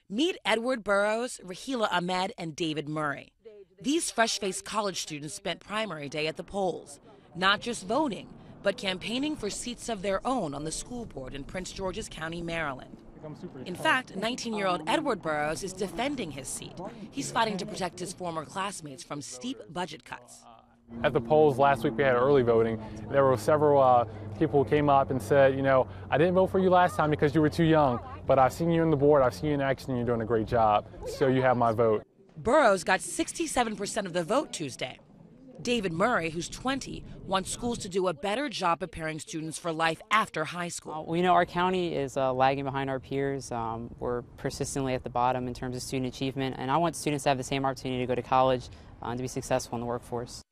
Meet Edward Burroughs, Rahila Ahmed, and David Murray. These fresh-faced college students spent primary day at the polls, not just voting, but campaigning for seats of their own on the school board in Prince George's County, Maryland. In fact, 19-year-old Edward Burroughs is defending his seat. He's fighting to protect his former classmates from steep budget cuts. At the polls last week, we had early voting. There were several people who came up and said, you know, I didn't vote for you last time because you were too young, but I've seen you on the board, I've seen you in action, and you're doing a great job, so you have my vote. Burroughs got 67% of the vote Tuesday. David Murray, who's 20, wants schools to do a better job preparing students for life after high school. Well, you know, our county is lagging behind our peers. We're persistently at the bottom in terms of student achievement, and I want students to have the same opportunity to go to college and to be successful in the workforce.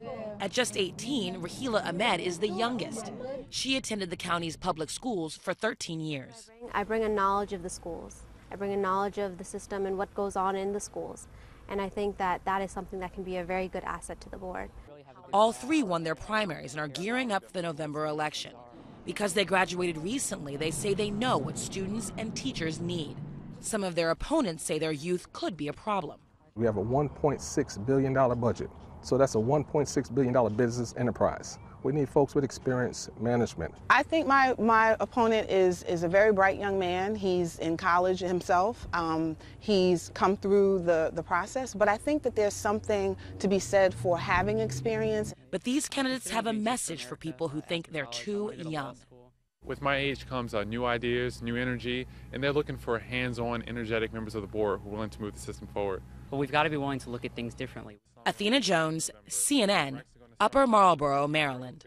At just 18, Rahila Ahmed is the youngest. She attended the county's public schools for 13 years. I bring a knowledge of the schools. I bring a knowledge of the system and what goes on in the schools. And I think that that is something that can be a very good asset to the board. All three won their primaries and are gearing up for the November election. Because they graduated recently, they say they know what students and teachers need. Some of their opponents say their youth could be a problem. We have a $1.6 billion budget, so that's a $1.6 billion business enterprise. We need folks with experience management. I think my opponent is a very bright young man. He's in college himself. He's come through the process, but I think that there's something to be said for having experience. But these candidates have a message for people who think they're too young. With my age comes new ideas, new energy, and they're looking for hands-on, energetic members of the board who are willing to move the system forward. But we've got to be willing to look at things differently. Athena Jones, CNN, Upper Marlboro, Maryland.